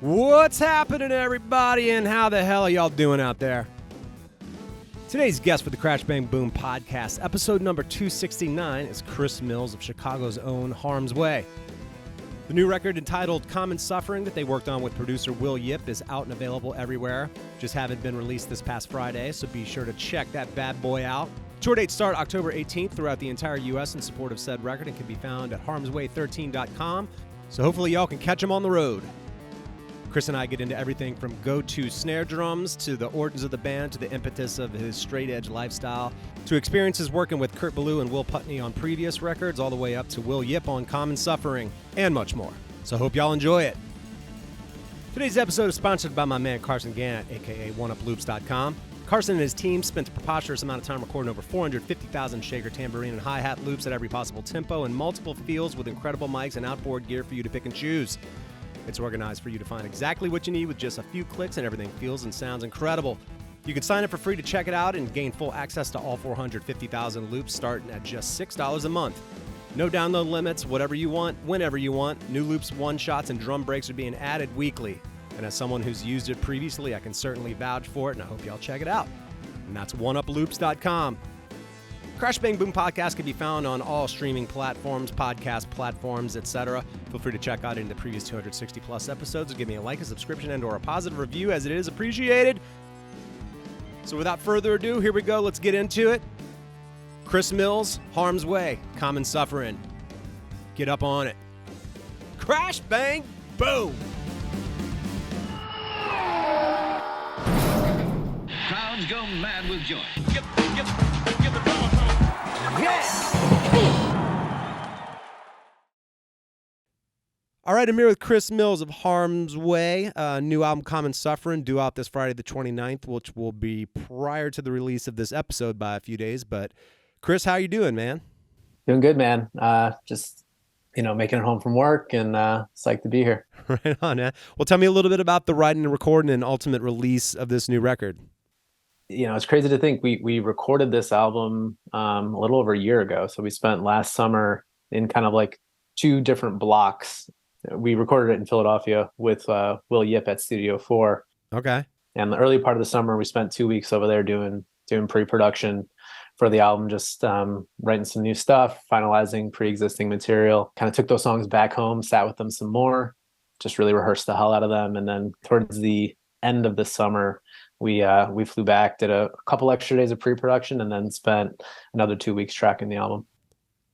What's happening, everybody, and how the hell are y'all doing out there? Today's guest for the Crash Bang Boom podcast, episode number 269, is Chris Mills of Chicago's own Harm's Way. The new record entitled Common Suffering that they worked on with producer Will Yip is out and available everywhere. Just haven't been released this past Friday, so be sure to check that bad boy out. Tour dates start October 18th throughout the entire U.S. in support of said record and can be found at harmsway13.com, so hopefully y'all can catch them on the road. Chris and I get into everything from go-to snare drums to the origins of the band to the impetus of his straight-edge lifestyle to experiences working with Kurt Ballou and Will Putney on previous records all the way up to Will Yip on Common Suffering and much more. So hope y'all enjoy it. Today's episode is sponsored by my man Carson Gannett, aka oneuploops.com. Carson and his team spent a preposterous amount of time recording over 450,000 shaker, tambourine, and hi-hat loops at every possible tempo in multiple fields with incredible mics and outboard gear for you to pick and choose. It's organized for you to find exactly what you need with just a few clicks, and everything feels and sounds incredible. You can sign up for free to check it out and gain full access to all 450,000 loops starting at just $6 a month. No download limits, whatever you want, whenever you want. New loops, one-shots, and drum breaks are being added weekly. And as someone who's used it previously, I can certainly vouch for it, and I hope y'all check it out. And that's oneuploops.com. Crash Bang Boom podcast can be found on all streaming platforms, podcast platforms, etc. Feel free to check out into the previous 260 plus episodes and give me a like, a subscription, and or a positive review, as it is appreciated. So without further ado, here we go. Let's get into it. Chris Mills, Harm's Way, Common Suffering. Get up on it. Crash Bang Boom. Crowds go mad with joy. Yes! All right, I'm here with Chris Mills of Harm's Way. New album, Common Suffering, due out this Friday the 29th, which will be prior to the release of this episode by a few days. But Chris, how you doing, man? Doing good, man. Just, making it home from work and psyched to be here. Right on, man. Well, tell me a little bit about the writing and recording and ultimate release of this new record. It's crazy to think we recorded this album a little over a year ago. So we spent last summer in kind of like two different blocks. We recorded it in Philadelphia with Will Yip at Studio 4. Okay. And the early part of the summer, we spent 2 weeks over there doing pre-production for the album, just writing some new stuff, finalizing pre-existing material. Kind of took those songs back home, sat with them some more, just really rehearsed the hell out of them. And then towards the end of the summer, we flew back, did a couple extra days of pre-production, and then spent another 2 weeks tracking the album.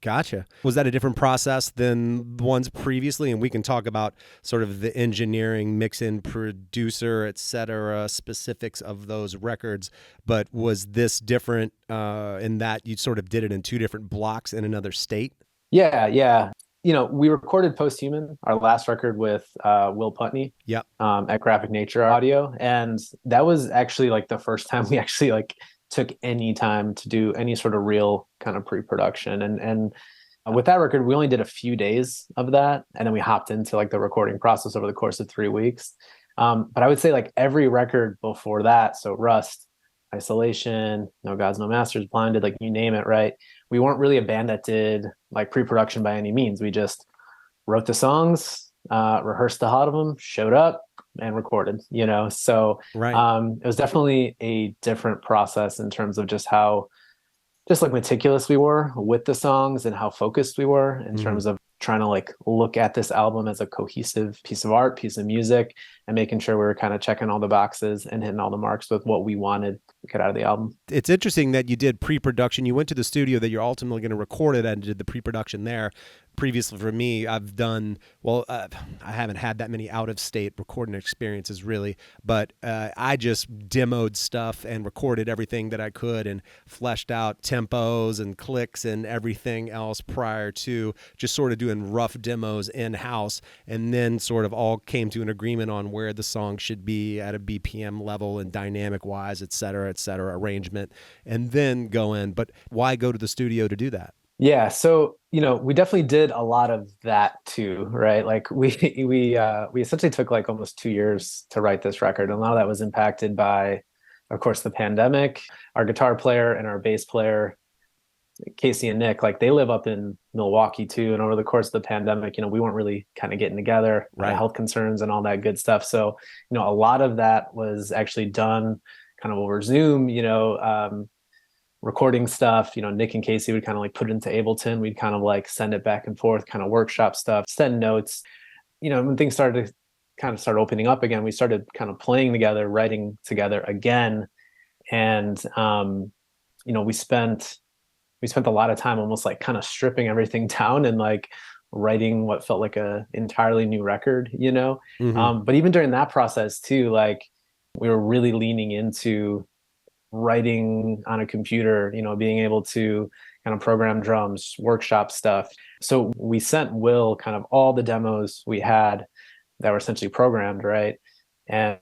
Gotcha. Was that a different process than the ones previously? And we can talk about sort of the engineering, mix-in, producer, et cetera, specifics of those records. But was this different in that you sort of did it in two different blocks in another state? Yeah. We recorded Posthuman, our last record with Will Putney. Yep. At Graphic Nature Audio. And that was actually like the first time we actually took any time to do any sort of real kind of pre-production. And with that record, we only did a few days of that. And then we hopped into the recording process over the course of 3 weeks. But I would say every record before that, so Rust, Isolation, No Gods, No Masters, Blinded, you name it, right? We weren't really a band that did pre-production by any means. We just wrote the songs, rehearsed the hell out of them, showed up, and recorded, so right. It was definitely a different process in terms of just how meticulous we were with the songs and how focused we were in terms of trying to look at this album as a cohesive piece of art, piece of music, and making sure we were kind of checking all the boxes and hitting all the marks with what we wanted to get out of the album. It's interesting that you did pre-production. You went to the studio that you're ultimately going to record it and did the pre-production there. Previously for me, I've done, I haven't had that many out-of-state recording experiences really, but I just demoed stuff and recorded everything that I could and fleshed out tempos and clicks and everything else prior to just sort of doing rough demos in-house, and then sort of all came to an agreement on where the song should be at a BPM level and dynamic-wise, et cetera, arrangement, and then go in. But why go to the studio to do that? Yeah, so we definitely did a lot of that too, right? We essentially took almost 2 years to write this record, and a lot of that was impacted by, of course, the pandemic. Our guitar player and our bass player Casey and Nick, like they live up in Milwaukee too. And over the course of the pandemic, we weren't really kind of getting together, Right. health concerns and all that good stuff. So, a lot of that was actually done kind of over Zoom, recording stuff. Nick and Casey would kind of like put it into Ableton. We'd kind of like send it back and forth, kind of workshop stuff, send notes. When things started to kind of start opening up again, we started kind of playing together, writing together again. And, we spent a lot of time almost like kind of stripping everything down and like writing what felt like a entirely new record, But even during that process too, like we were really leaning into writing on a computer, being able to kind of program drums, workshop stuff. So we sent Will kind of all the demos we had that were essentially programmed, right? And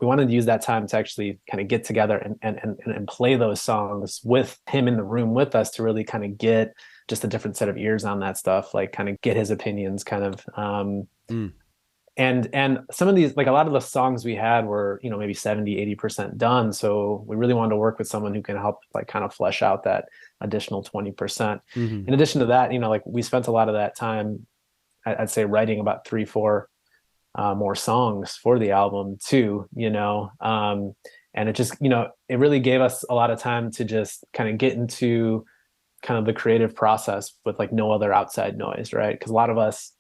we wanted to use that time to actually kind of get together and play those songs with him in the room with us to really kind of get just a different set of ears on that stuff, like kind of get his opinions kind of. And some of these, like a lot of the songs we had were, maybe 70-80% done. So we really wanted to work with someone who can help like kind of flesh out that additional 20%. In addition to that, like we spent a lot of that time, I'd say, writing about 3-4 more songs for the album too, and it just, it really gave us a lot of time to just kind of get into kind of the creative process with like no other outside noise, right? Because a lot of us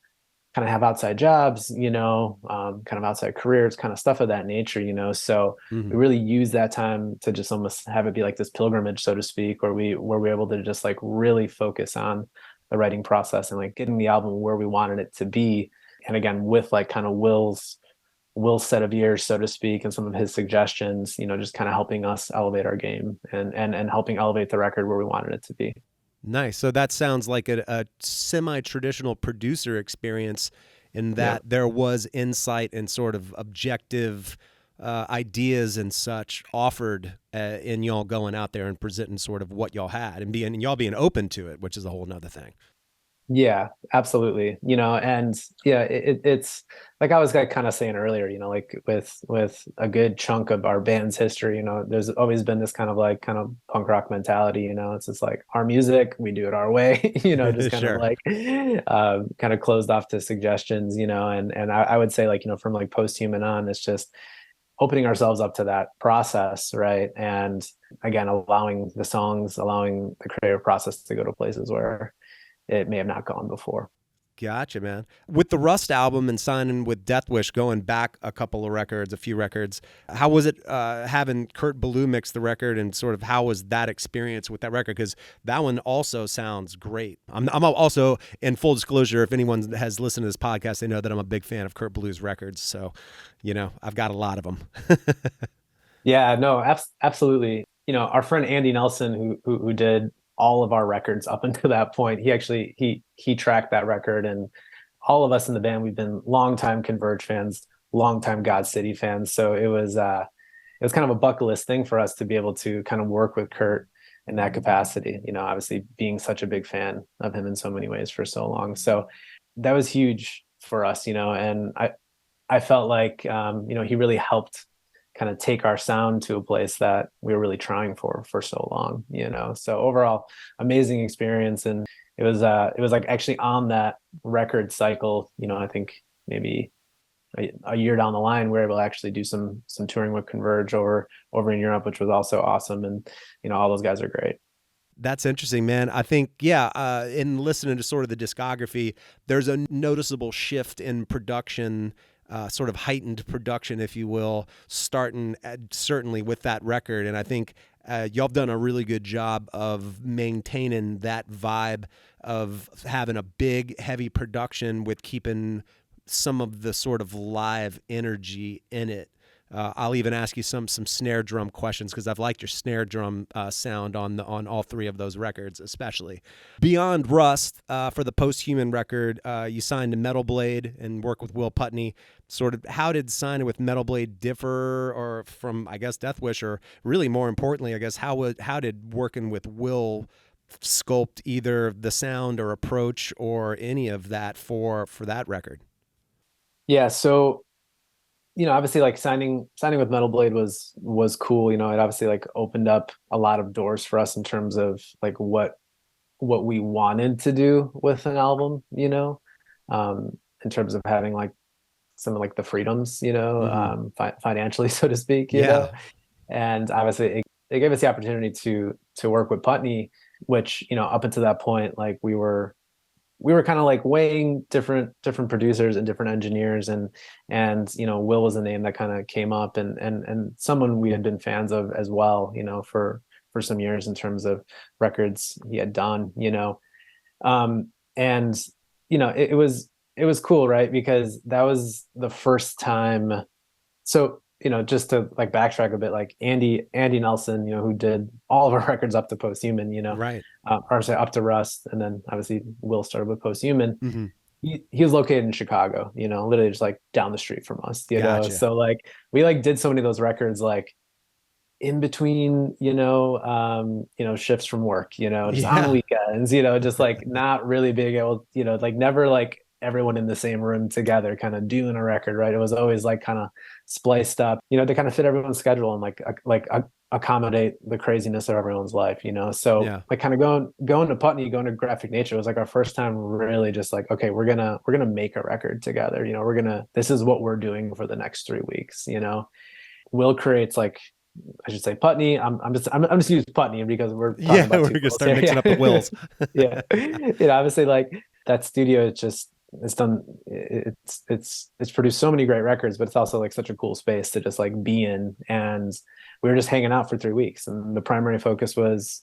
kind of have outside jobs, kind of outside careers, kind of stuff of that nature, so we really use that time to just almost have it be like this pilgrimage, so to speak, where we're able to just like really focus on the writing process and like getting the album where we wanted it to be. And again, with like kind of Will's set of ears, so to speak, and some of his suggestions, just kind of helping us elevate our game and helping elevate the record where we wanted it to be. Nice. So that sounds like a semi-traditional producer experience in that there was insight and sort of objective ideas and such offered in y'all going out there and presenting sort of what y'all had and y'all being open to it, which is a whole nother thing. Yeah, absolutely. And yeah, it's like I was like kind of saying earlier, like with a good chunk of our band's history, there's always been this kind of punk rock mentality, it's just like our music, we do it our way, just kind Sure. of like kind of closed off to suggestions, and I would say like, from like Posthuman on, it's just opening ourselves up to that process, right? And again, allowing the creative process to go to places where it may have not gone before. Gotcha, man. With the Rust album and signing with Death Wish, going back a few records, how was it having Kurt Ballou mix the record, and sort of how was that experience with that record? Because that one also sounds great. I'm also, in full disclosure, if anyone has listened to this podcast, they know that I'm a big fan of Kurt Ballou's records. So, I've got a lot of them. Yeah, no, absolutely. Our friend Andy Nelson, who did all of our records up until that point, he tracked that record, and all of us in the band, we've been longtime Converge fans, longtime God City fans. So it was kind of a bucket list thing for us to be able to kind of work with Kurt in that capacity, obviously being such a big fan of him in so many ways for so long. So that was huge for us, and I felt like he really helped kind of take our sound to a place that we were really trying for so long, so overall amazing experience. And it was like actually on that record cycle, I think maybe a year down the line, we were able to actually do some touring with Converge over in Europe, which was also awesome. And all those guys are great. That's interesting, man. I think, in listening to sort of the discography, there's a noticeable shift in production, sort of heightened production, if you will, starting certainly with that record. And I think y'all have done a really good job of maintaining that vibe of having a big, heavy production with keeping some of the sort of live energy in it. I'll even ask you some snare drum questions, because I've liked your snare drum sound on all three of those records, especially. Beyond Rust, for the Posthuman record, you signed to Metal Blade and worked with Will Putney. Sort of, how did signing with Metal Blade differ or from, I guess, Death Wish, or really more importantly, I guess, how did working with Will sculpt either the sound or approach or any of that for that record? Yeah, so obviously like signing with Metal Blade was cool. It obviously like opened up a lot of doors for us in terms of like what what we wanted to do with an album, in terms of having like some of like the freedoms, Hmm. financially, so to speak, Yeah. and obviously it gave us the opportunity to work with Putney, which, up until that point, like we were kind of like weighing different producers and different engineers, and Will was a name that kind of came up, and someone we had been fans of as well, for some years in terms of records he had done, and it was cool, right? Because that was the first time. So, just to like backtrack a bit, like Andy Nelson, who did all of our records up to Posthuman, Right. or say up to Rust, and then obviously Will started with Posthuman. Hmm. He was located in Chicago, literally just like down the street from us, Gotcha. So like we like did so many of those records like in between, shifts from work, just on the Yeah. weekends, just like not really being able, like never like everyone in the same room together kind of doing a record, right? It was always like kind of spliced up, to kind of fit everyone's schedule and accommodate the craziness of everyone's life, So Yeah. like kind of going to Putney, going to Graphic Nature was like our first time really just like, okay, we're gonna make a record together, this is what we're doing for the next 3 weeks, Will creates like, I should say Putney. I'm just use Putney because we're talking Yeah. about We're two gonna Wills start here. mixing up the Yeah. wills. Yeah. Obviously like that studio, it's done, it's produced so many great records, but it's also like such a cool space to just like be in. And we were just hanging out for 3 weeks. And the primary focus was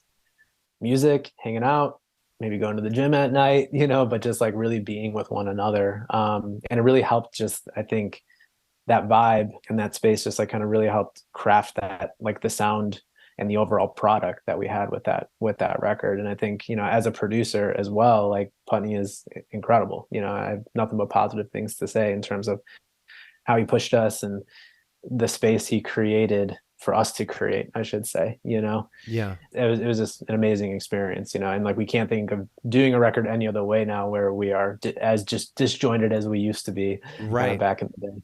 music, hanging out, maybe going to the gym at night, but just like really being with one another. And it really helped, just I think that vibe and that space just like kind of really helped craft that, like the sound and the overall product that we had with that record. And I think, as a producer as well, like Putney is incredible. I have nothing but positive things to say in terms of how he pushed us and the space he created for us to create, I should say. Yeah. It was just an amazing experience, and like we can't think of doing a record any other way now, where we are as just disjointed as we used to be Right. back in the day.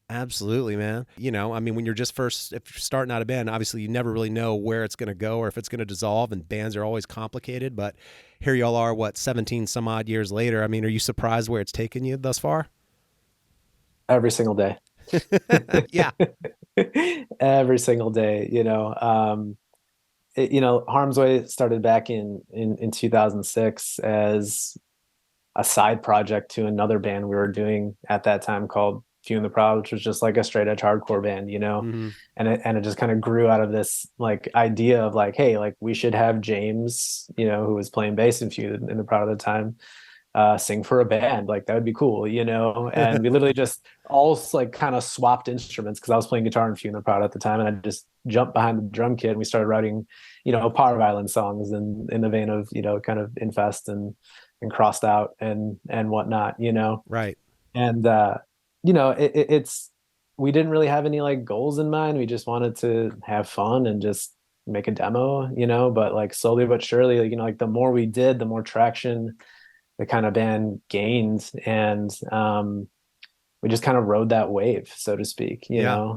Absolutely, man. I mean, when you're just if you're starting out a band, obviously you never really know where it's going to go or if it's going to dissolve, and bands are always complicated. But here y'all are, 17 some odd years later. I mean, are you surprised where it's taken you thus far? Every single day. Yeah. Every single day, Harm's Way started back in 2006 as a side project to another band we were doing at that time called Few and the Proud, which was just like a straight edge hardcore band, Hmm. and it just kind of grew out of this like idea of like, hey, like we should have James, who was playing bass in Few and the Proud at the time, sing for a band. Like that would be cool, and we literally just all like kind of swapped instruments, because I was playing guitar and Few and the Proud at the time, and I just jumped behind the drum kit and we started writing, power violin songs in the vein of, kind of Infest and Crossed Out and whatnot, Right. and it's we didn't really have any like goals in mind. We just wanted to have fun and just make a demo, but like slowly but surely, like, like the more we did, the more traction the kind of band gained, and we just kind of rode that wave, so to speak. Yeah.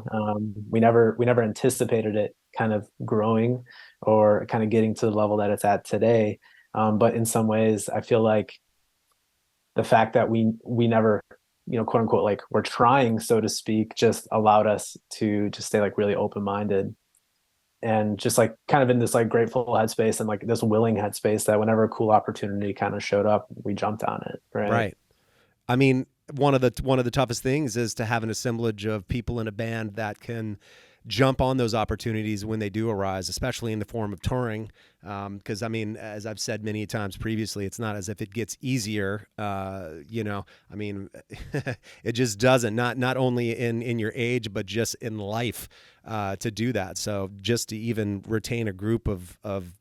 We never anticipated it kind of growing or kind of getting to the level that it's at today, but in some ways I feel like the fact that we never, quote unquote, like we're trying, so to speak, just allowed us to just stay like really open-minded and just like kind of in this like grateful headspace and like this willing headspace that whenever a cool opportunity kind of showed up, we jumped on it. Right. Right. I mean, one of the toughest things is to have an assemblage of people in a band that can jump on those opportunities when they do arise, especially in the form of touring. Because I mean, as I've said many times previously, it's not as if it gets easier. I mean, it just doesn't. Not only in your age, but just in life, to do that. So just to even retain a group of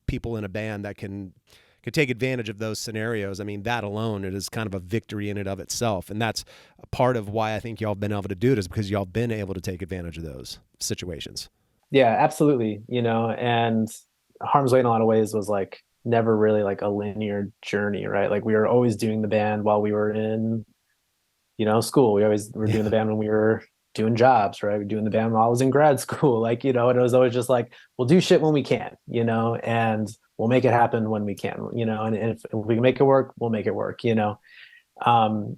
people in a band that can take advantage of those scenarios. I mean, that alone, it is kind of a victory in and of itself. And that's a part of why I think y'all have been able to do it, is because y'all been able to take advantage of those situations. Yeah, absolutely. And Harm's Way in a lot of ways was like never really like a linear journey, right? Like we were always doing the band while we were in, school. We always were doing the band when we were doing jobs, right? We were doing the band while I was in grad school, like, and it was always just like, we'll do shit when we can, and we'll make it happen when we can, and if we can make it work, we'll make it work, and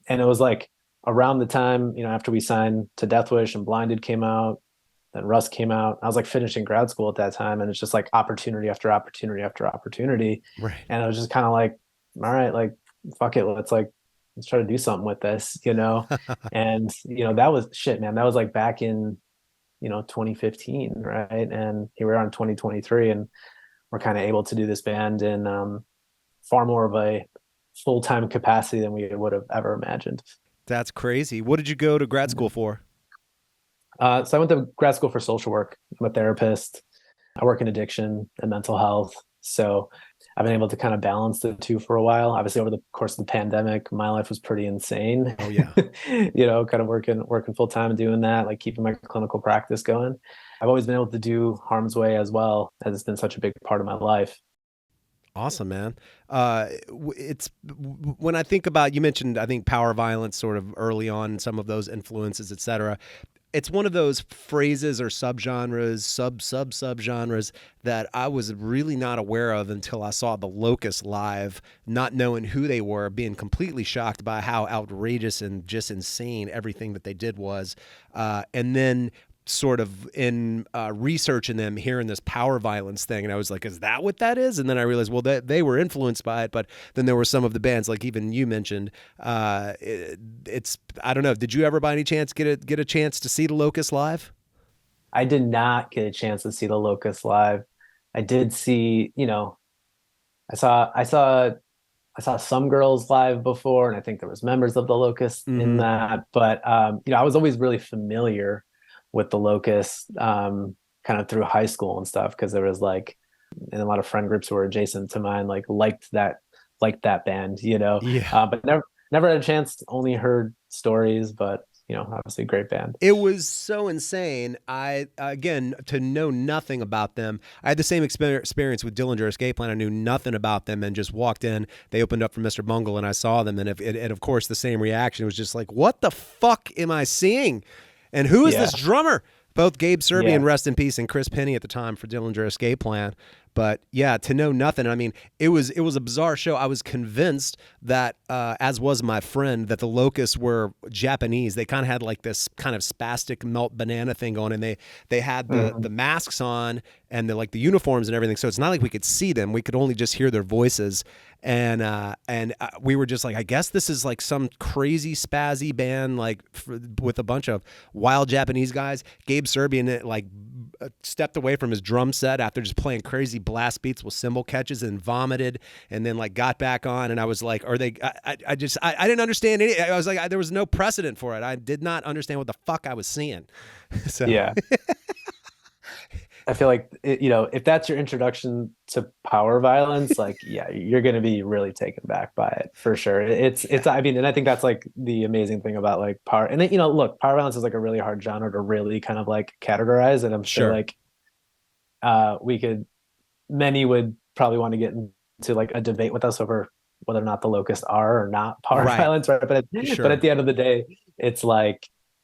it was like around the time, after we signed to Death Wish and Blinded came out, then Rust came out. I was like finishing grad school at that time, and it's just like opportunity after opportunity after opportunity. Right. And I was just kind of like, all right, like fuck it, let's try to do something with this, And that was shit, man. That was like back in 2015, right? And here we are in 2023, and we're kind of able to do this band in far more of a full-time capacity than we would have ever imagined. That's crazy. What did you go to grad school for? So I went to grad school for social work. I'm a therapist. I work in addiction and mental health. So I've been able to kind of balance the two for a while. Obviously, over the course of the pandemic, my life was pretty insane. Oh yeah. Kind of working full time and doing that, like keeping my clinical practice going. I've always been able to do Harm's Way as well, as it's been such a big part of my life. Awesome, man. It's when I think about, you mentioned, I think, power violence sort of early on, some of those influences, et cetera. It's one of those phrases or subgenres, subgenres that I was really not aware of until I saw the Locust live, not knowing who they were, being completely shocked by how outrageous and just insane everything that they did was. And then sort of in researching them, hearing this power violence thing, and I was like, is that what that is? And then I realized, well, they were influenced by it, but then there were some of the bands, like even you mentioned, it's, I don't know, did you ever by any chance get a chance to see the Locust live? I did not get a chance to see the Locust live. I did see, I saw Some Girls live before, and I think there was members of the Locust in that, but I was always really familiar with the Locust kind of through high school and stuff, because there was like, and a lot of friend groups who were adjacent to mine liked that band, Yeah. but never had a chance, only heard stories, but obviously a great band. It was so insane. Again, to know nothing about them, I had the same experience with Dillinger Escape Plan. I knew nothing about them and just walked in. They opened up for Mr. Bungle and I saw them, and of course the same reaction. It was just like, what the fuck am I seeing? And who is this drummer? Both Gabe Serbian, rest in peace, and Chris Penny at the time for Dillinger Escape Plan. But yeah, to know nothing. I mean, it was a bizarre show. I was convinced that, as was my friend, that the Locusts were Japanese. They kind of had like this kind of spastic melt banana thing going, and they had the masks on and the uniforms and everything. So it's not like we could see them. We could only just hear their voices. And we were just like, I guess this is like some crazy spazzy band, with a bunch of wild Japanese guys. Gabe Serbian stepped away from his drum set after just playing crazy blast beats with cymbal catches and vomited, and then got back on. And I was like, are they? I didn't understand any. I was like, there was no precedent for it. I did not understand what the fuck I was seeing. So yeah. I feel like, if that's your introduction to power violence, you're going to be really taken back by it for sure. It's, I mean, and I think that's like the amazing thing about power. And then, look, power violence is like a really hard genre to really kind of categorize. And I'm sure many would probably want to get into a debate with us over whether or not the Locusts are or not power violence. Right. But at the end of the day, it's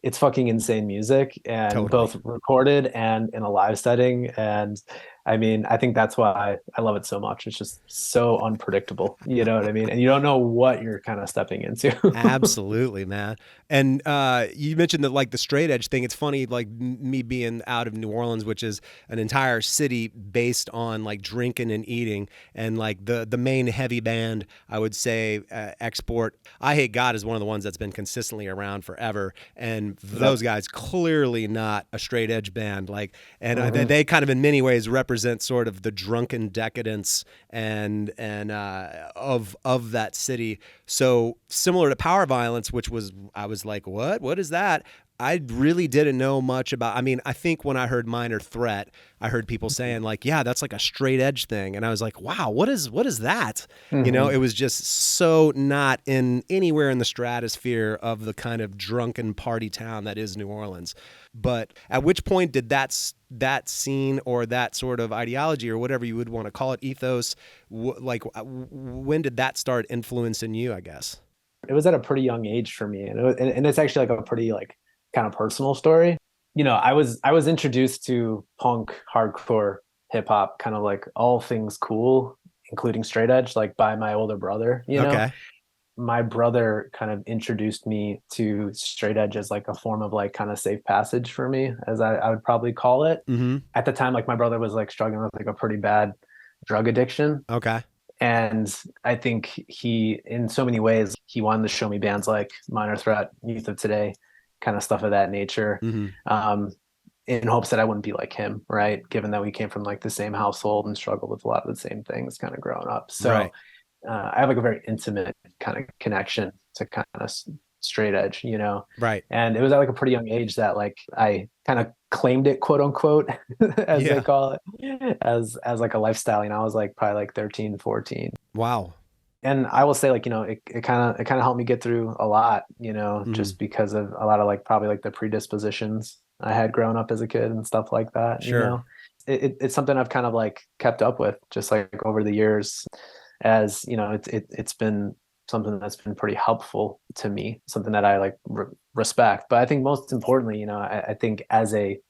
it's fucking insane music, and both recorded and in a live setting. And I mean, I think that's why I love it so much. It's just so unpredictable. You know what I mean? And you don't know what you're kind of stepping into. Absolutely, man. And you mentioned that the straight edge thing. It's funny, me being out of New Orleans, which is an entire city based on drinking and eating, and the main heavy band, I would say, Export, I Hate God, is one of the ones that's been consistently around forever. And those guys, clearly not a straight edge band. They kind of in many ways represent sort of the drunken decadence and of that city. So similar to power violence, which I was like, what is that? I really didn't know much about. I mean, I think when I heard Minor Threat, I heard people saying yeah, that's like a straight edge thing, and I was like, wow, what is that? It was just so not in anywhere in the stratosphere of the kind of drunken party town that is New Orleans. But at which point did that scene or that sort of ideology, or whatever you would want to call it, ethos, when did that start influencing you, I guess? It was at a pretty young age for me, and it's actually a pretty kind of personal story. I was introduced to punk, hardcore, hip hop, kind of all things cool including straight edge, like by my older brother, you know. Okay. My brother kind of introduced me to straight edge as like a form of like kind of safe passage for me, as I would probably call it. Mm-hmm. At the time, like my brother was like struggling with like a pretty bad drug addiction. Okay. And I think he, in so many ways, he wanted to show me bands like Minor Threat, Youth of Today, kind of stuff of that nature, Mm-hmm. um, in hopes that I wouldn't be like him, right? Given that we came from like the same household and struggled with a lot of the same things kind of growing up. So Right. I have like a very intimate kind of connection to kind of straight edge, you know. Right. And it was at like a pretty young age that like I kind of claimed it, quote unquote, as they Yeah. call it, as like a lifestyle. You know, I was like probably like 13, 14. Wow. And I will say, like, you know, it kind of helped me get through a lot, you know, Mm-hmm. just because of a lot of like probably like the predispositions I had growing up as a kid and stuff like that, you Sure. know. It's something I've kind of like kept up with just like over the years, as you know, it's been something that's been pretty helpful to me, something that I like respect. But I think most importantly, you know, I think as a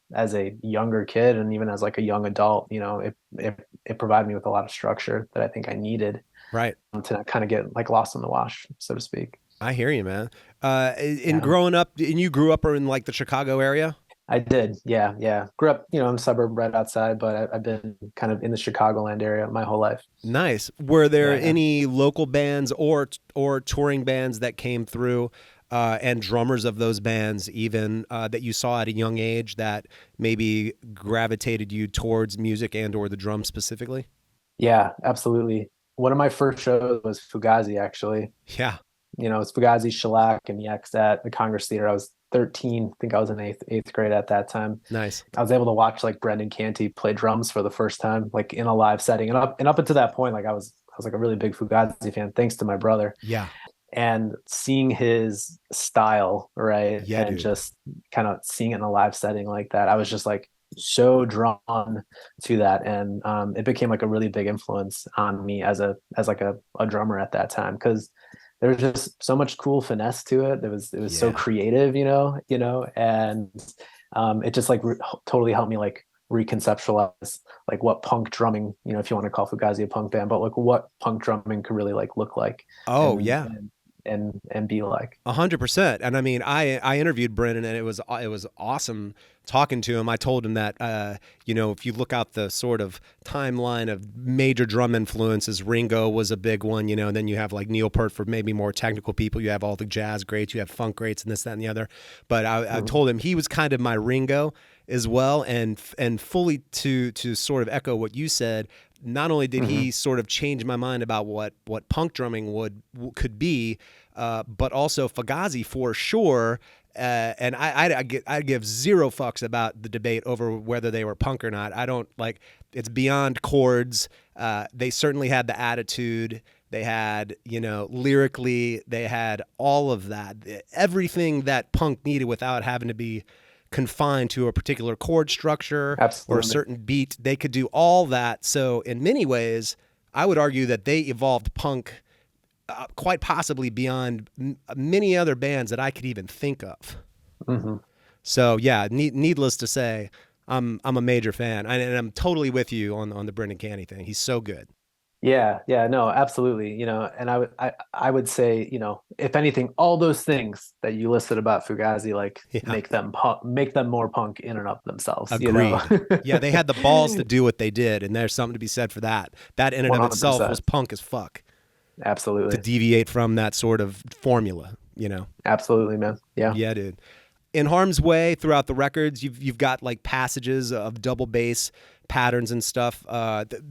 younger kid and even as like a young adult, you know, it provided me with a lot of structure that I think I needed Right. to not kind of get like lost in the wash, so to speak. I hear you, man. In Yeah, growing up, and you grew up in like the Chicago area? I did. Yeah, yeah. Grew up, you know, in a suburb right outside, but I've been kind of in the Chicagoland area my whole life. Nice. Were there Yeah, yeah. any local bands or touring bands that came through, and drummers of those bands even that you saw at a young age that maybe gravitated you towards music and or the drum specifically? Yeah, absolutely. One of my first shows was Fugazi, actually. Yeah. You know, it's Fugazi, Shellac, and Yex at the Congress Theater. I was 13. I think I was in eighth grade at that time. Nice. I was able to watch like Brendan Canty play drums for the first time, like in a live setting. And up until that point, like I was like a really big Fugazi fan, thanks to my brother. Yeah. And seeing his style, right, Yeah, and dude. just kind of seeing it in a live setting like that, I was just like so drawn to that, and it became like a really big influence on me as like a drummer at that time, because there was just so much cool finesse to it. It was so Yeah. creative, and it just like totally helped me like reconceptualize like what punk drumming, if you want to call Fugazi a punk band, but like what punk drumming could really like look like Oh, and yeah. and be like. 100%. And I mean, I interviewed Brennan, and it was awesome talking to him. I told him that if you look out the sort of timeline of major drum influences, Ringo was a big one, and then you have like Neil Peart for maybe more technical people. You have all the jazz greats, you have funk greats, and this, that, and the other. But I told him he was kind of my Ringo as well, and fully to sort of echo what you said. Not only did he sort of change my mind about what punk drumming could be, but also Fugazi for sure. And I give zero fucks about the debate over whether they were punk or not. I don't like. It's beyond chords. They certainly had the attitude. They had, lyrically, they had all of that. Everything that punk needed without having to be confined to a particular chord structure or a Absolutely. certain beat. They could do all that. So in many ways, I would argue that they evolved punk quite possibly beyond many other bands that I could even think of. hmm So yeah, needless to say, I'm a major fan, and I'm totally with you on the Brendan Canny thing. He's so good. Yeah, yeah, no, absolutely. And I would say, if anything, all those things that you listed about Fugazi, like Yeah, make them more punk in and of themselves, agreed. Yeah, they had the balls to do what they did, and there's something to be said for that. That in and of itself was 100%. punk as fuck to Absolutely. deviate from that sort of formula. Absolutely, man. Yeah. Yeah, dude. In Harm's Way, throughout the records, you've got like passages of double bass patterns and stuff.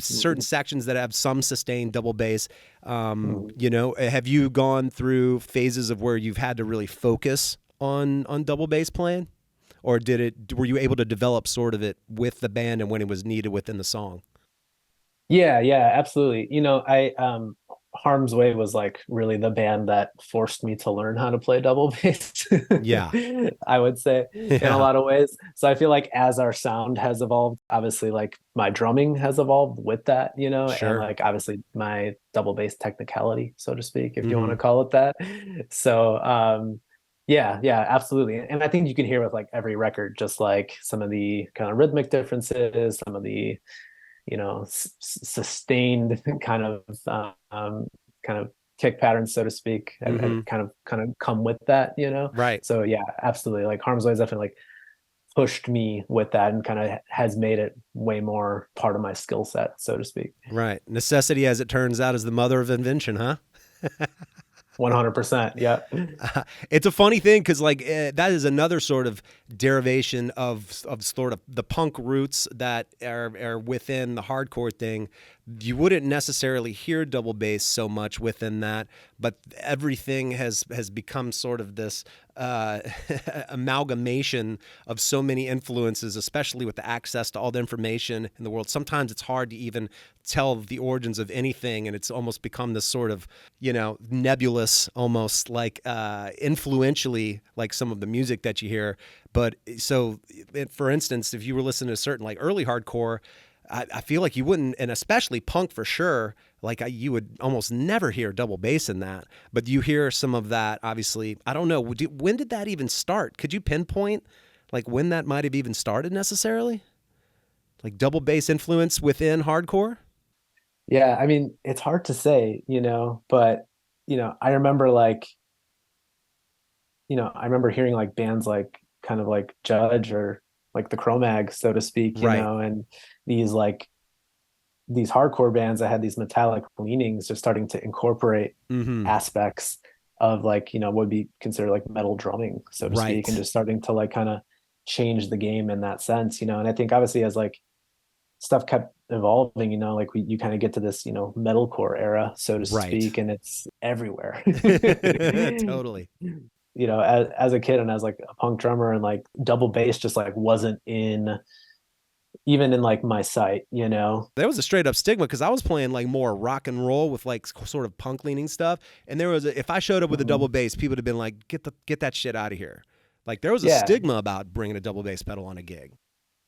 Certain sections that have some sustained double bass. Mhm. Have you gone through phases of where you've had to really focus on double bass playing, or were you able to develop sort of it with the band and when it was needed within the song? Yeah, yeah, absolutely. I Harm's Way was like really the band that forced me to learn how to play double bass. Yeah, I would say in a yeah, lot of ways. So I feel like as our sound has evolved, obviously like my drumming has evolved with that, and sure. like obviously my double bass technicality, so to speak, if you want Hmm. to call it that. So yeah, yeah, absolutely. And I think you can hear with like every record, just like some of the kind of rhythmic differences, some of the sustained kind of kick patterns, so to speak. Mm-hmm. I've kind of come with that. Right. So yeah, absolutely. Like Harm's Way has definitely like pushed me with that and kind of has made it way more part of my skill set, so to speak. Right. Necessity, as it turns out, is the mother of invention, huh? 100%. Yeah. It's a funny thing because that is another sort of derivation of sort of the punk roots that are within the hardcore thing. You wouldn't necessarily hear double bass so much within that, but everything has become sort of this amalgamation of so many influences, especially with the access to all the information in the world. Sometimes it's hard to even tell the origins of anything, and it's almost become this sort of, nebulous, almost like influentially, like some of the music that you hear. But so, for instance, if you were listening to a certain like early hardcore, I feel like you wouldn't, and especially punk for sure, you would almost never hear double bass in that. But you hear some of that, obviously. I don't know. When did that even start? Could you pinpoint like when that might have even started necessarily? Like double bass influence within hardcore? Yeah, I mean, it's hard to say, but I remember I remember hearing like bands like kind of like Judge or like the Cro-Mag, so to speak, Right. and these like these hardcore bands that had these metallic leanings just starting to incorporate Mm-hmm. aspects of like, what would be considered like metal drumming, so to speak, and Right. just starting to like kind of change the game in that sense, and I think obviously as like stuff kept evolving, like you kind of get to this, metalcore era, so to Right. speak, and it's everywhere. Totally. As a kid and as like a punk drummer, and like double bass just like wasn't in even in like my sight. There was a straight up stigma because I was playing like more rock and roll with like sort of punk leaning stuff, and if I showed up with a Mhm. double bass, people would have been like, "Get that shit out of here." Like there was a Yeah. stigma about bringing a double bass pedal on a gig.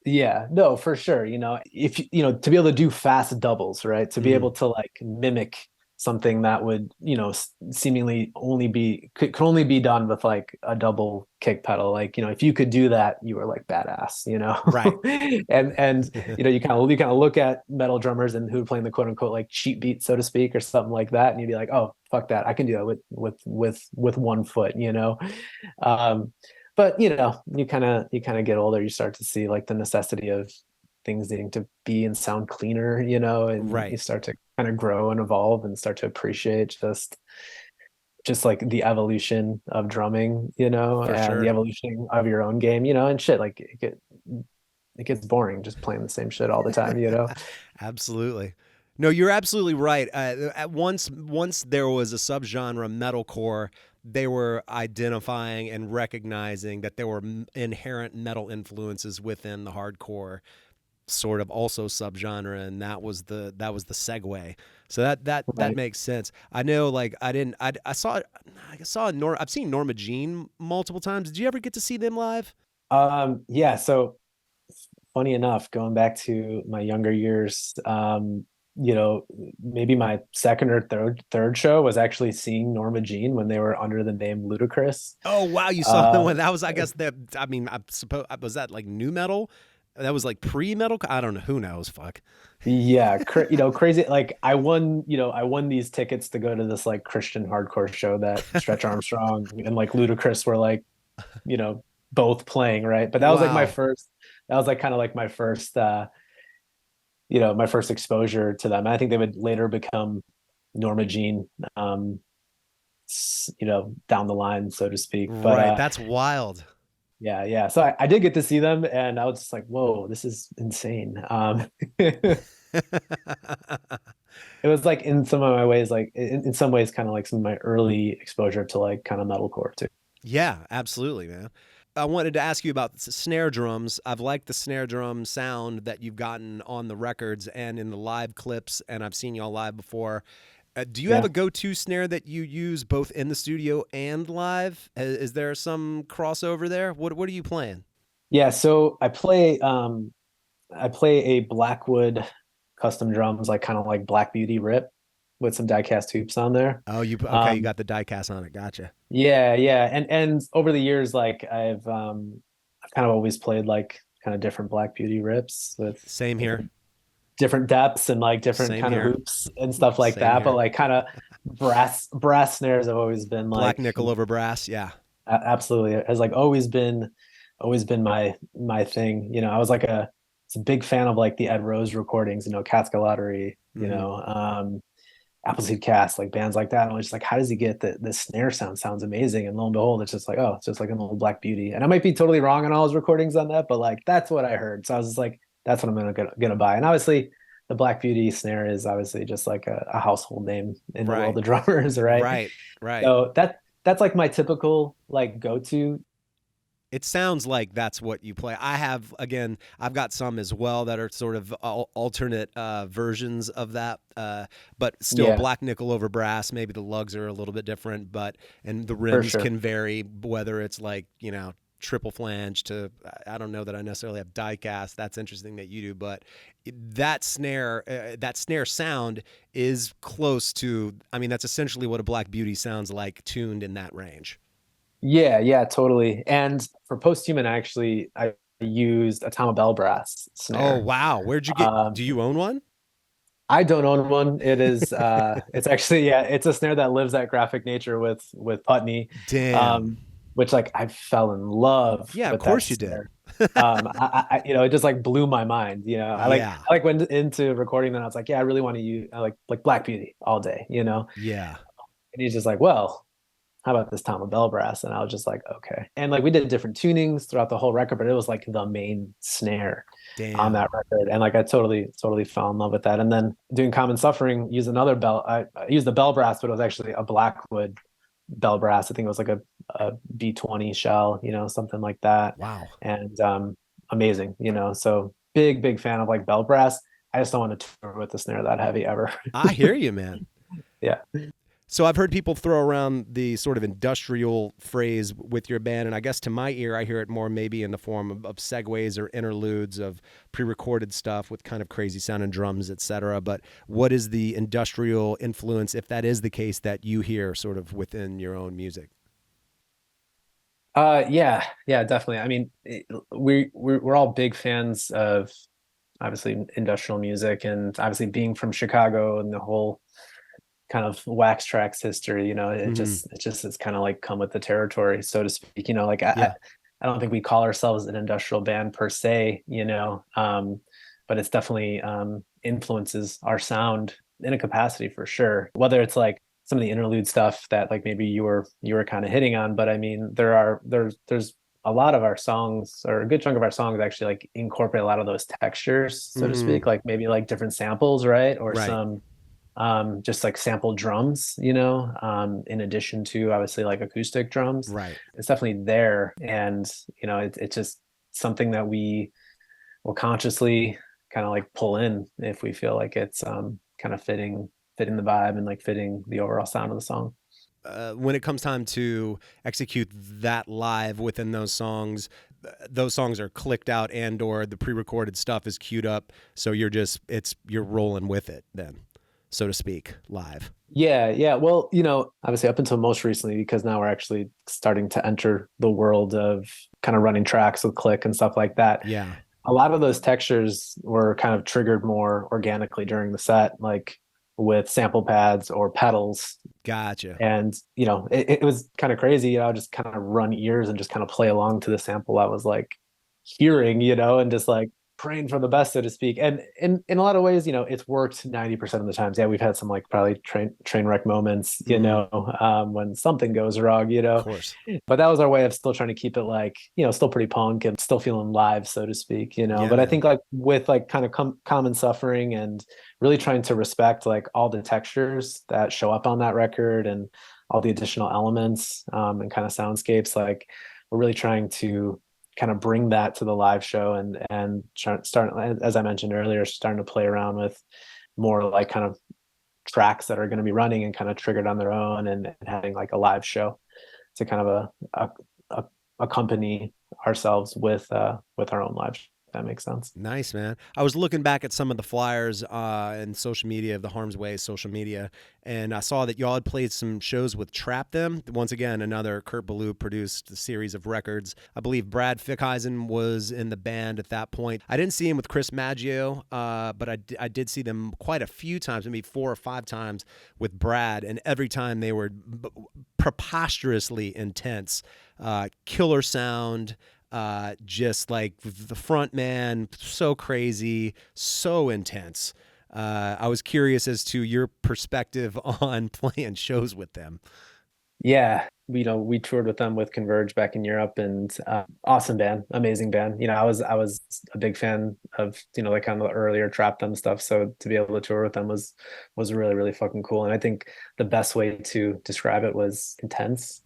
Yeah, no, for sure. If to be able to do fast doubles, right? To be Mm-hmm. able to like mimic something that would, seemingly could only be done with like a double kick pedal. Like, if you could do that, you were like badass. Right. And you kind of look at metal drummers and who playing the quote unquote like cheap beat, so to speak, or something like that, and you'd be like, oh, fuck that. I can do that with one foot. Um, but you kind of get older, you start to see like the necessity of things needing to be and sound cleaner, and you Right. start to kind of grow and evolve and start to appreciate just like the evolution of drumming, For and the sure. evolution of your own game, and shit, like it gets boring just playing the same shit all the time. Absolutely. No, you're absolutely right. At once there was a subgenre metalcore. They were identifying and recognizing that there were inherent metal influences within the hardcore sort of also subgenre, and that was the segue. So that Right. makes sense. I know, like I've seen Norma Jean multiple times. Did you ever get to see them live? Yeah, so funny enough, going back to my younger years, you know, maybe my second or third show was actually seeing Norma Jean when they were under the name Ludacris. Oh wow, you saw them Uh, when that was. I guess that. I mean, I suppose was that like new metal. That was like pre-metal. I don't know. Who knows? Fuck. yeah, crazy. Like I won these tickets to go to this like Christian hardcore show that Stretch Armstrong and like Ludacris were like, you know, both playing, right? But that was like my Wow. first. That was like kind of like my first. My first exposure to them. I think they would later become Norma Jean, down the line, so to speak. But Right. That's wild. yeah, yeah. So I did get to see them, and I was just like, "Whoa, this is insane." It was like in some of my ways, like in some ways, kind of like some of my early exposure to like kind of metalcore too. Yeah, absolutely, man. I wanted to ask you about snare drums. I've liked the snare drum sound that you've gotten on the records and in the live clips, and I've seen y'all live before. Do you have Yeah, a go-to snare that you use both in the studio and live? Is there some crossover there? What are you playing? yeah. So I play a Blackwood custom drums, like kind of like Black Beauty Rip with some diecast hoops on there. Oh, you okay? You Um, got the diecast on it. Gotcha. Yeah, yeah. And over the years, like I've kind of always played like kind of different Black Beauty rips with Same with here. different depths and like different Same kind of here. hoops and stuff like Same that. But here. like kind of brass snares have always been Black like nickel over brass. Yeah. absolutely has like always been my thing. I was like a big fan of like the Ed Rose recordings, Catskill Lottery, Hmm. Appleseed Cast, like bands like that. And I was just like, how does he get the snare sounds amazing? And lo and behold, it's just like, oh, it's just like an old Black Beauty. And I might be totally wrong on all his recordings on that, but like that's what I heard. So I was just like, that's what I'm gonna buy. And obviously the Black Beauty snare is obviously just like a household name in the world Right. of drummers, right? Right. Right. So that's like my typical like go-to. It sounds like that's what you play. I've got some as well that are sort of alternate versions of that, but still Yeah, black nickel over brass. Maybe the lugs are a little bit different, and the for rims sure. can vary, whether it's like, triple flange to, I don't know that I necessarily have die cast. That's interesting that you do, but that snare sound is close to, I mean, that's essentially what a Black Beauty sounds like tuned in that range. Yeah, yeah, totally. And for Posthuman, actually, I used a Tom Bell brass Oh, snare. wow. Do you own one? I don't own one. It's actually, yeah, it's a snare that lives at Graphic Nature with Putney. Damn. Um, which like I fell in love Yeah, of with that course you did. snare. It just like blew my mind. Yeah. I like went into recording that. I was like, yeah, I really want to use like Black Beauty all day. Yeah. And he's just like, well, how about this Tom Bell brass? And I was just like, okay. And like we did different tunings throughout the whole record, but it was like the main snare on that Damn. record. And like I totally fell in love with that. And then doing Common Suffering, used another bell. I used the bell brass, but it was actually a Blackwood bell brass. I think it was like a B20 shell, something like that. Wow. And amazing. So big fan of like bell brass. I just don't want to tour with the snare that heavy ever. I hear you, man. Yeah. So I've heard people throw around the sort of industrial phrase with your band, and I guess to my ear, I hear it more maybe in the form of segues or interludes of pre-recorded stuff with kind of crazy sounding drums, etc. But what is the industrial influence, if that is the case, that you hear sort of within your own music? Yeah, definitely. I mean, we're all big fans of obviously industrial music, and obviously being from Chicago and the whole kind of wax tracks history, it Hmm. just it's kind of like come with the territory, so to speak. Like Yeah. I don't think we call ourselves an industrial band per se, but it's definitely influences our sound in a capacity for sure. Whether it's like some of the interlude stuff that like maybe you were kind of hitting on, but I mean there's a lot of our songs, or a good chunk of our songs, actually like incorporate a lot of those textures, so to Hmm. speak, like maybe like different samples, right? Or Right. some just like sample drums, in addition to obviously like acoustic drums. Right. It's definitely there. And, it's just something that we will consciously kind of like pull in if we feel like it's kind of fitting the vibe and like fitting the overall sound of the song. When it comes time to execute that live within those songs are clicked out and or the pre-recorded stuff is queued up. So you're rolling with it then, so to speak, live. Yeah. Well, obviously up until most recently, because now we're actually starting to enter the world of kind of running tracks with click and stuff like that. Yeah. A lot of those textures were kind of triggered more organically during the set, like with sample pads or pedals. Gotcha. And, it was kind of crazy. Just kind of run ears and just kind of play along to the sample I was like hearing, and just like praying for the best, so to speak. And in a lot of ways, it's worked 90% of the times. Yeah, we've had some like probably train wreck moments, Hmm. when something goes wrong, Of course. but that was our way of still trying to keep it like, still pretty punk and still feeling live, so to speak. Yeah, But I man. think like with like kind of common suffering and really trying to respect like all the textures that show up on that record and all the additional elements, and kind of soundscapes, like we're really trying to kind of bring that to the live show and start, as I mentioned earlier, starting to play around with more like kind of tracks that are going to be running and kind of triggered on their own, and having like a live show to kind of a accompany ourselves with our own live that makes sense. Nice, man. I was looking back at some of the flyers and social media of the Harm's Way social media, and I saw that y'all had played some shows with Trap Them. Once again, another Kurt Ballou produced series of records. I believe Brad Fickeisen was in the band at that point. I didn't see him with Chris Maggio, but I did see them quite a few times, maybe 4 or 5 times with Brad, and every time they were preposterously intense. Killer sound, just like the front man, so crazy, so intense. I was curious as to your perspective on playing shows with them. Yeah, we toured with them with Converge back in Europe, and awesome band, amazing band. I was a big fan of like kind of the earlier Trap Them stuff. So to be able to tour with them was really, really fucking cool. And I think the best way to describe it was intense.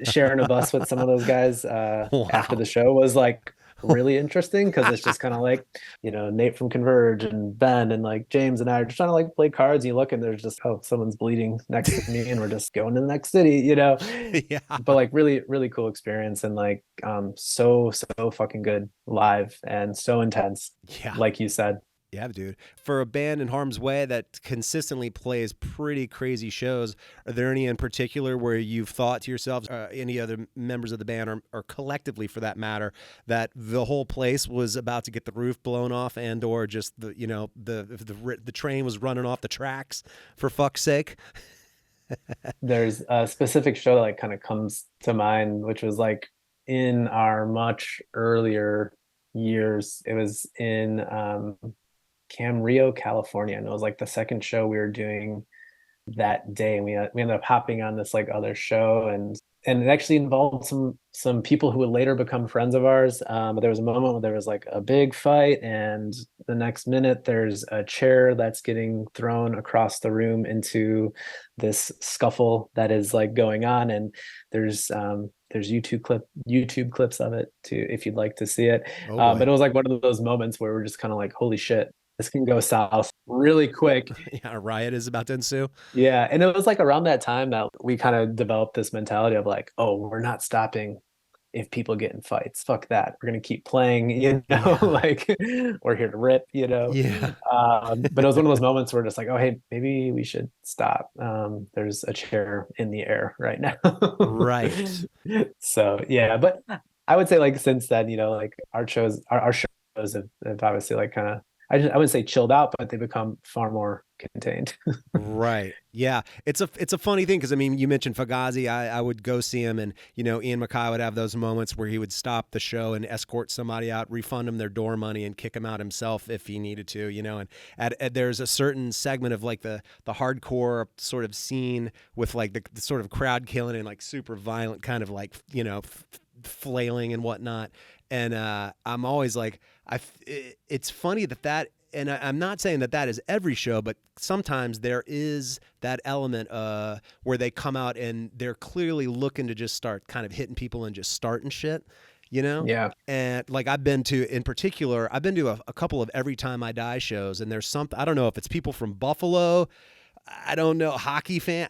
Sharing a bus with some of those guys Wow. after the show was like really interesting, because it's just kind of like Nate from Converge and Ben and like James and I are just trying to like play cards, and you look and there's just, oh, someone's bleeding next to me and we're just going to the next city. Yeah. But like really, really cool experience, and like so fucking good live and so intense. Yeah. Like you said. Yeah, dude. For a band in Harm's Way that consistently plays pretty crazy shows, are there any in particular where you've thought to yourselves, any other members of the band, or collectively for that matter, that the whole place was about to get the roof blown off, and or just the train was running off the tracks, for fuck's sake? There's a specific show that like kind of comes to mind, which was like in our much earlier years. It was in Camarillo, California, and it was like the second show we were doing that day. And we ended up hopping on this like other show, and it actually involved some people who would later become friends of ours. But there was a moment where there was like a big fight, and the next minute there's a chair that's getting thrown across the room into this scuffle that is like going on, and there's YouTube clips of it too, if you'd like to see it. But it was like one of those moments where we're just kind of like, holy shit, this can go south really quick. Yeah, a riot is about to ensue. Yeah, and it was like around that time that we kind of developed this mentality of like, oh, we're not stopping if people get in fights. Fuck that. We're gonna keep playing, Yeah. like we're here to rip, Yeah. But it was one of those moments where just like, oh, hey, maybe we should stop. There's a chair in the air right now. Right. So yeah, but I would say like since then, like our shows have obviously like kind of, I wouldn't say chilled out, but they become far more contained. Right. Yeah. It's a funny thing, because I mean, you mentioned Fugazi. I would go see him, and Ian MacKay would have those moments where he would stop the show and escort somebody out, refund them their door money, and kick them out himself if he needed to. And there's a certain segment of like the hardcore sort of scene with like the sort of crowd killing and like super violent kind of like flailing and whatnot. And I'm always like, it's funny that, and I'm not saying that is every show, but sometimes there is that element where they come out and they're clearly looking to just start kind of hitting people and just starting shit, Yeah. And like I've been to a couple of Every Time I Die shows, and there's something, I don't know if it's people from Buffalo, I don't know, hockey fan,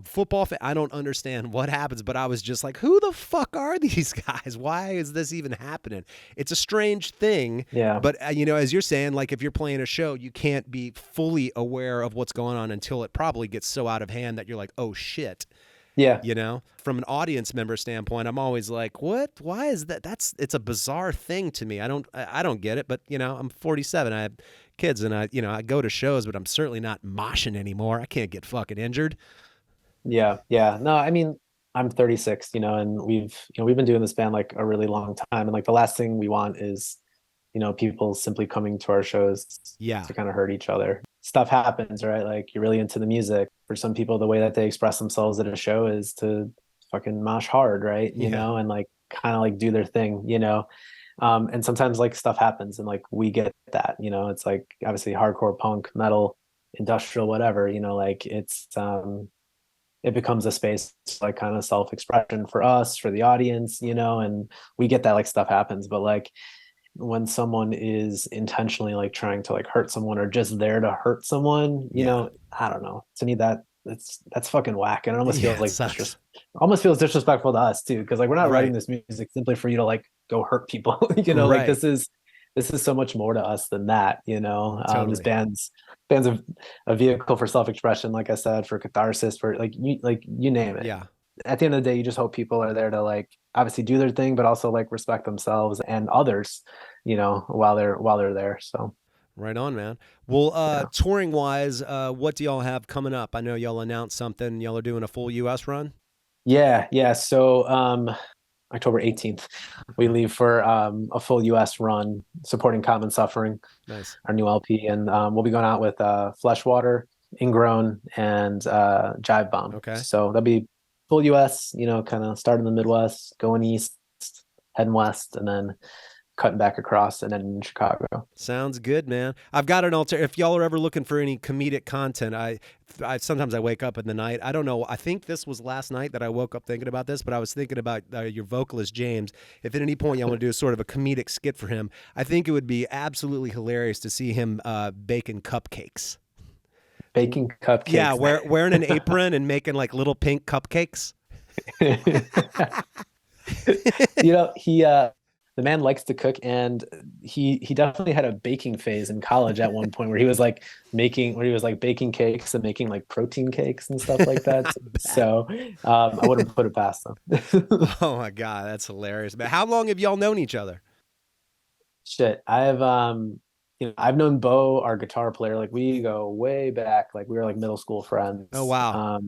football fan, I don't understand what happens, but I was just like, who the fuck are these guys? Why is this even happening? It's a strange thing. Yeah. But, as you're saying, like if you're playing a show, you can't be fully aware of what's going on until it probably gets so out of hand that you're like, oh shit. Yeah. From an audience member standpoint, I'm always like, what? Why is that? It's a bizarre thing to me. I don't get it, but I'm 47. I have kids, and I go to shows, but I'm certainly not moshing anymore. I can't get fucking injured. Yeah. Yeah. No, I mean, I'm 36, and we've been doing this band like a really long time. And like the last thing we want is, people simply coming to our shows to kind of hurt each other. Stuff happens, right? Like you're really into the music. For some people, the way that they express themselves at a show is to fucking mosh hard, right? And like kind of like do their thing, and sometimes like stuff happens, and like we get that, it's like obviously hardcore, punk, metal, industrial, whatever, like it's it becomes a space like kind of self-expression for us, for the audience, and we get that like stuff happens. But like when someone is intentionally like trying to like hurt someone or just there to hurt someone, I don't know. To me, that's fucking whack. And it almost feels like almost feels disrespectful to us too. Cause like we're not writing this music simply for you to like go hurt people, Right. like this is this is so much more to us than that, this Totally. band's a vehicle for self-expression, like I said, for catharsis, for you name it. Yeah. At the end of the day, you just hope people are there to like obviously do their thing, but also like respect themselves and others, while they're there. So Right on, man. Well, yeah. touring wise, what do y'all have coming up? I know y'all announced something. Y'all are doing a full U.S. run. Yeah. So October 18th, we leave for a full US run supporting Common Suffering, Nice. our new LP. And we'll be going out with Fleshwater, Ingrown, and Jive Bomb. Okay. So that'll be full US, kind of start in the Midwest, going east, heading west, and then cutting back across and then in Chicago. Sounds good, man. I've got an alter. If y'all are ever looking for any comedic content, I sometimes I wake up in the night. I don't know. I think this was last night that I woke up thinking about this, but I was thinking about your vocalist James. If at any point y'all want to do a sort of a comedic skit for him, I think it would be absolutely hilarious to see him baking cupcakes. Baking cupcakes. Yeah, wearing an apron and making like little pink cupcakes. He the man likes to cook, and he definitely had a baking phase in college at one point where he was like baking cakes and making like protein cakes and stuff like that. So I wouldn't put it past him. Oh my God, that's hilarious. But how long have y'all known each other? Shit, I've known Bo, our guitar player, like we go way back, like we were like middle school friends. Oh wow.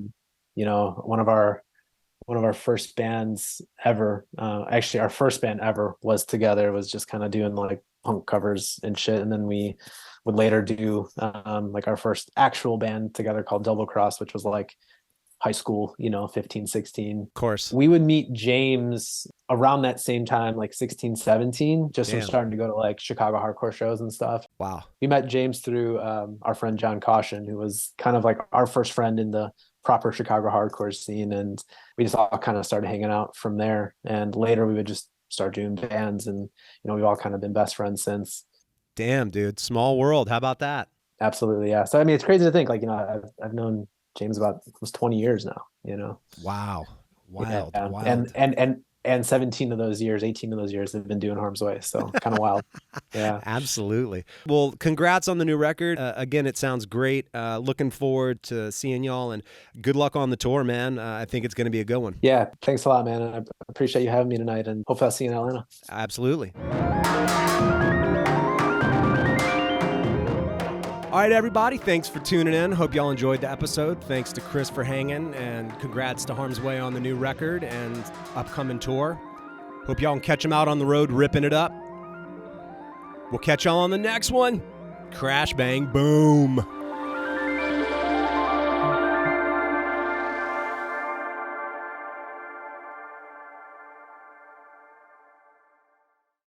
One of our first bands ever, actually our first band ever was together. It was just kind of doing like punk covers and shit. And then we would later do like our first actual band together called Double Cross, which was like high school, 15, 16. Of course. We would meet James around that same time, like 16, 17, just from starting to go to like Chicago hardcore shows and stuff. Wow. We met James through our friend John Caution, who was kind of like our first friend in the proper Chicago hardcore scene. And we just all kind of started hanging out from there. And later we would just start doing bands, and, we've all kind of been best friends since. Damn, dude. Small world. How about that? Absolutely. Yeah. So, I mean, it's crazy to think like, I've known James about almost 20 years now, Wow. Wild. Yeah. Wild. And 17 of those years, 18 of those years have been doing Harm's Way. So kind of wild. Yeah. Absolutely. Well, congrats on the new record. Again, it sounds great. Looking forward to seeing y'all, and good luck on the tour, man. I think it's going to be a good one. Yeah. Thanks a lot, man. I appreciate you having me tonight, and hopefully I'll see you in Atlanta. Absolutely. All right, everybody, thanks for tuning in. Hope y'all enjoyed the episode. Thanks to Chris for hanging, and congrats to Harm's Way on the new record and upcoming tour. Hope y'all can catch him out on the road ripping it up. We'll catch y'all on the next one. Crash, bang, boom.